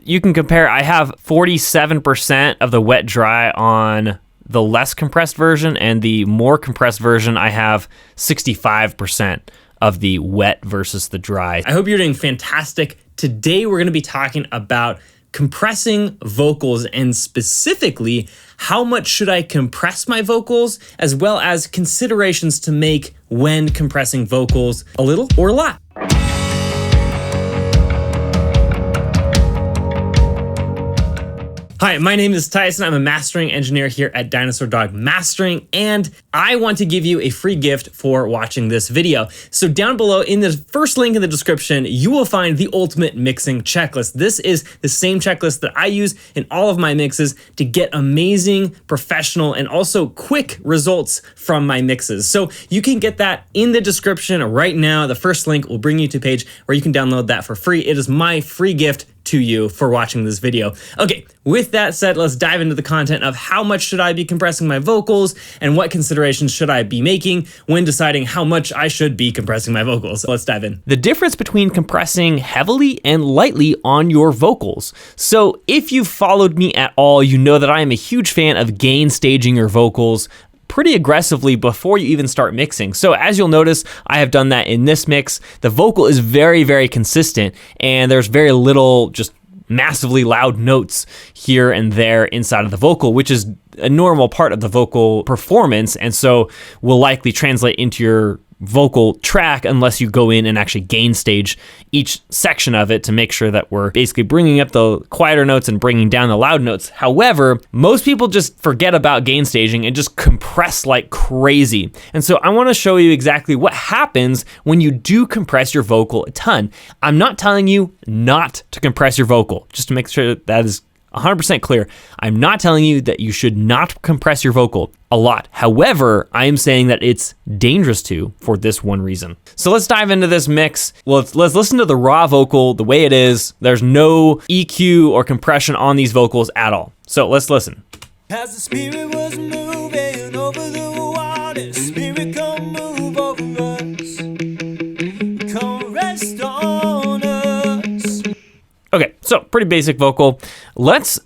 you can compare. I have 47% of the wet dry on the less compressed version, and the more compressed version, I have 65% of the wet versus the dry. I hope you're doing fantastic. Today, we're going to be talking about compressing vocals, and specifically, how much should I compress my vocals, as well as considerations to make when compressing vocals, a little or a lot. Hi, my name is Tyson. I'm a mastering engineer here at Dinosaur Dog Mastering, and I want to give you a free gift for watching this video. So down below in the first link in the description, you will find the ultimate mixing checklist. This is the same checklist that I use in all of my mixes to get amazing, professional, and also quick results from my mixes. So you can get that in the description right now. The first link will bring you to a page where you can download that for free. It is my free gift to you for watching this video. Okay, with that said, let's dive into the content of how much should I be compressing my vocals and what considerations should I be making when deciding how much I should be compressing my vocals. Let's dive in. The difference between compressing heavily and lightly on your vocals. So if you've followed me at all, you know that I am a huge fan of gain staging your vocals pretty aggressively before you even start mixing. So as you'll notice, I have done that in this mix. The vocal is very, very consistent, and there's very little just massively loud notes here and there inside of the vocal, which is a normal part of the vocal performance, and so will likely translate into your vocal track unless you go in and actually gain stage each section of it to make sure that we're basically bringing up the quieter notes and bringing down the loud notes. However, most people just forget about gain staging and just compress like crazy. And so I want to show you exactly what happens when you do compress your vocal a ton. I'm not telling you not to compress your vocal, just to make sure that is 100% clear. I'm not telling you that you should not compress your vocal a lot. However, I am saying that it's dangerous to for this one reason. So let's dive into this mix. Well, let's listen to the raw vocal the way it is. There's no EQ or compression on these vocals at all. So let's listen. As the spirit was moving over the water, spirit come move over us, come rest on us. Okay, so pretty basic vocal. Let's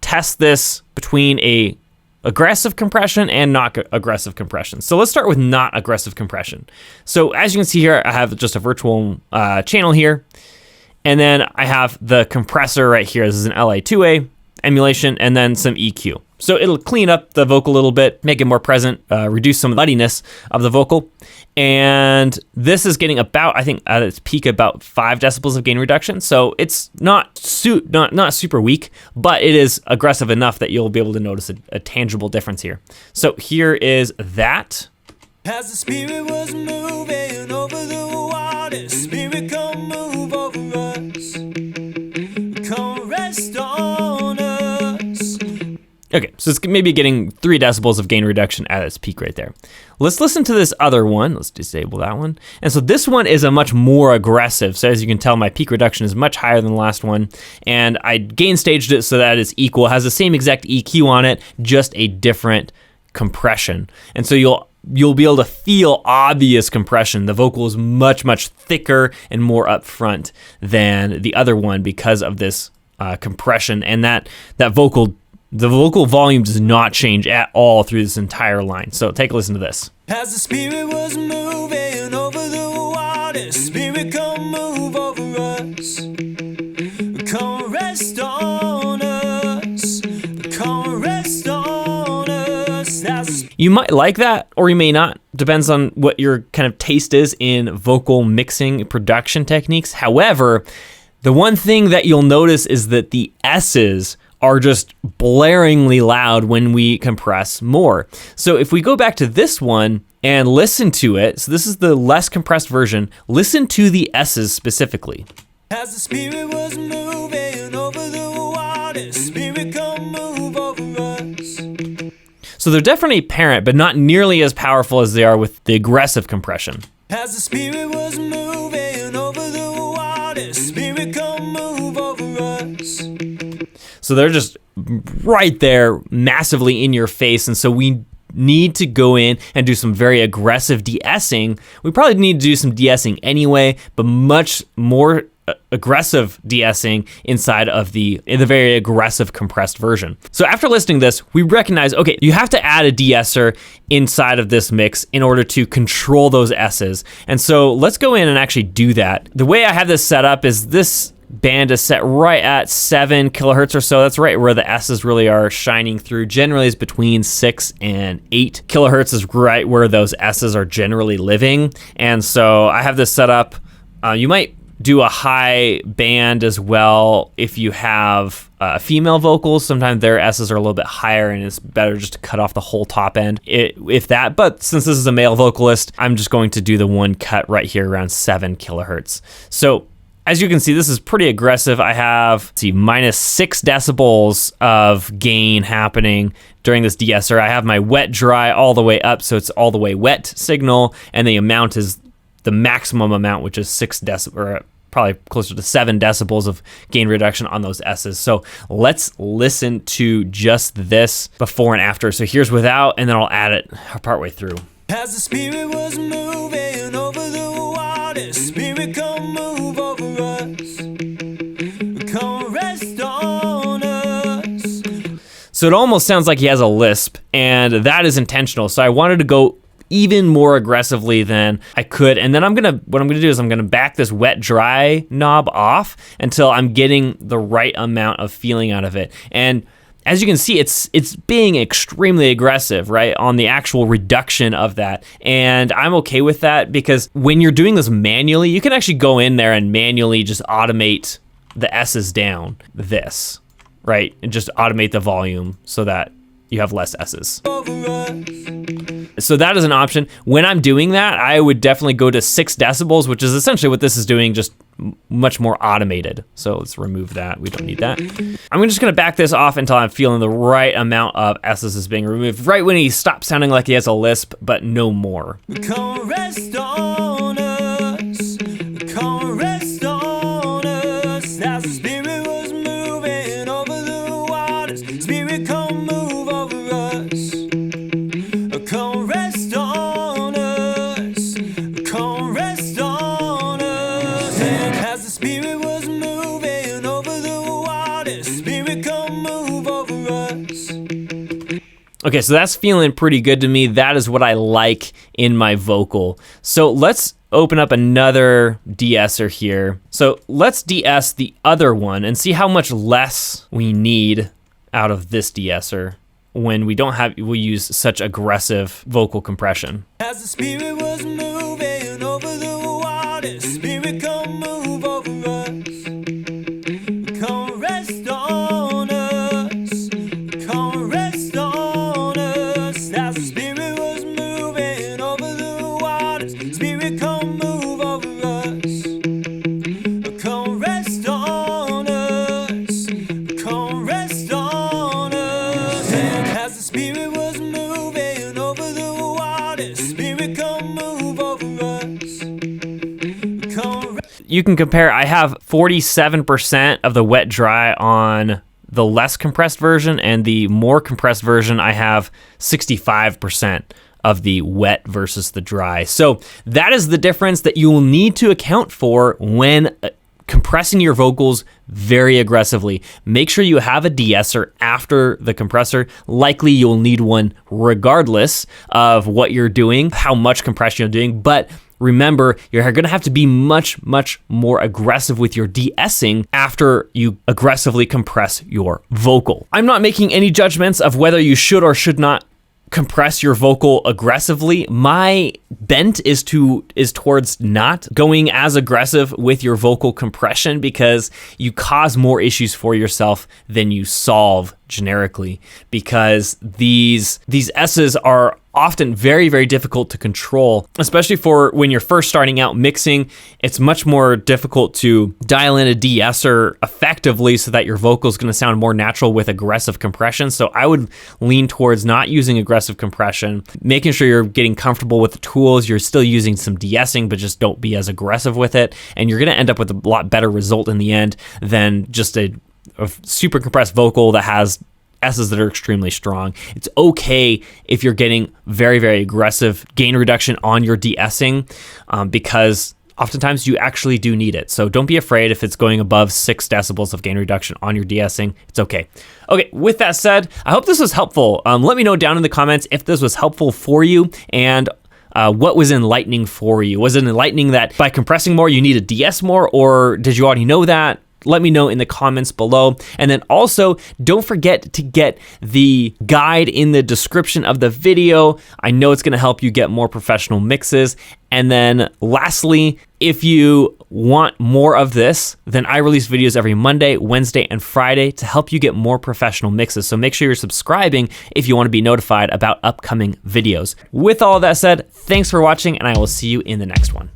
test this between a aggressive compression and not aggressive compression. So let's start with not aggressive compression. So as you can see here, I have just a virtual channel here, and then I have the compressor right here. This is an LA2A emulation, and then some EQ. So it'll clean up the vocal a little bit, make it more present, reduce some muddiness of the vocal. And this is getting about, I think at its peak, about 5 decibels of gain reduction. So it's not super weak, but it is aggressive enough that you'll be able to notice a tangible difference here. So here is that. As the spirit was moving over the water, spirit come move over us, come rest on us. Okay, so it's maybe getting 3 decibels of gain reduction at its peak right there. Let's listen to this other one. Let's disable that one. And so this one is a much more aggressive. So as you can tell, my peak reduction is much higher than the last one. And I gain staged it so that it's equal. It has the same exact EQ on it, just a different compression. And so you'll be able to feel obvious compression. The vocal is much, much thicker and more upfront than the other one because of this compression. And that vocal, the vocal volume does not change at all through this entire line. So take a listen to this. As the spirit was moving over the water, spirit come move over us, come rest on us, come rest on us. You might like that, or you may not. Depends on what your kind of taste is in vocal mixing production techniques. However, the one thing that you'll notice is that the S's are just blaringly loud when we compress more. So if we go back to this one and listen to it, so this is the less compressed version, listen to the S's specifically. As the spirit was moving over the water, spirit come move over us. So they're definitely apparent, but not nearly as powerful as they are with the aggressive compression. As the spirit was moving over the water, spirit come move over us. So they're just right there, massively in your face. And so we need to go in and do some very aggressive de-essing. We probably need to do some de-essing anyway, but much more aggressive de-essing inside of the very aggressive compressed version. So after listening to this, we recognize, okay, you have to add a de-esser inside of this mix in order to control those S's. And so let's go in and actually do that. The way I have this set up is this band is set right at 7 kilohertz or so. That's right where the S's really are shining through. Generally is between 6 and 8 kilohertz is right where those S's are generally living. And so I have this set up. You might do a high band as well if you have female vocals. Sometimes their S's are a little bit higher and it's better just to cut off the whole top end if that. But since this is a male vocalist, I'm just going to do the one cut right here around 7 kilohertz. So as you can see, this is pretty aggressive. I have, minus 6 decibels of gain happening during this de-esser. I have my wet dry all the way up, so it's all the way wet signal, and the amount is the maximum amount, which is 6 decibels, or probably closer to 7 decibels of gain reduction on those S's. So let's listen to just this before and after. So here's without, and then I'll add it partway through. As the spirit was moving over the water, spirit come move over us, come rest on us. So it almost sounds like he has a lisp, and that is intentional. So I wanted to go even more aggressively than I could. And then what I'm gonna do is I'm gonna back this wet dry knob off until I'm getting the right amount of feeling out of it. And as you can see, it's being extremely aggressive, right, on the actual reduction of that. And I'm okay with that because when you're doing this manually, you can actually go in there and manually just automate the S's down this, right? And just automate the volume so that you have less S's. So that is an option. When I'm doing that, I would definitely go to 6 decibels, which is essentially what this is doing, just much more automated. So let's remove that. We don't need that. I'm just going to back this off until I'm feeling the right amount of S's is being removed, right when he stops sounding like he has a lisp, but no more. Come rest on us, come rest on us, as the spirit was moving over the waters, spirit come move over us, come rest on us, come rest on us. And as the spirit was moving over the waters, spirit come move over us. Okay, so that's feeling pretty good to me. That is what I like in my vocal. So let's open up another de-esser here. So let's de-ess the other one and see how much less we need out of this de-esser when we use such aggressive vocal compression. As the spirit was moving over the water, spirit come move over us, come rest on us, come rest on us. As the spirit was moving over the water, spirit come move over us, come rest on us, come rest on us. And as the spirit was moving over the water, spirit come move over us, come. You can compare, I have 47% of the wet dry on the less compressed version, and the more compressed version, I have 65% of the wet versus the dry. So that is the difference that you will need to account for when compressing your vocals very aggressively. Make sure you have a de-esser after the compressor. Likely you'll need one regardless of what you're doing, how much compression you're doing, but remember, you're going to have to be much, much more aggressive with your de-essing after you aggressively compress your vocal. I'm not making any judgments of whether you should or should not compress your vocal aggressively. My bent is towards not going as aggressive with your vocal compression because you cause more issues for yourself than you solve generically, because these S's are often very, very difficult to control, especially for when you're first starting out mixing. It's much more difficult to dial in a de-esser effectively so that your vocal is going to sound more natural with aggressive compression. So I would lean towards not using aggressive compression, making sure you're getting comfortable with the tools. You're still using some de-essing, but just don't be as aggressive with it. And you're going to end up with a lot better result in the end than just a super compressed vocal that has S's that are extremely strong. It's okay if you're getting very, very aggressive gain reduction on your de-essing, because oftentimes you actually do need it. So don't be afraid if it's going above 6 decibels of gain reduction on your de-essing. It's okay. Okay, with that said, I hope this was helpful. Let me know down in the comments if this was helpful for you, and what was enlightening for you. Was it enlightening that by compressing more, you need to de-ess more, or did you already know that? Let me know in the comments below. And then also, don't forget to get the guide in the description of the video. I know it's gonna help you get more professional mixes. And then lastly, if you want more of this, then I release videos every Monday, Wednesday, and Friday to help you get more professional mixes. So make sure you're subscribing if you want to be notified about upcoming videos. With all that said, thanks for watching, and I will see you in the next one.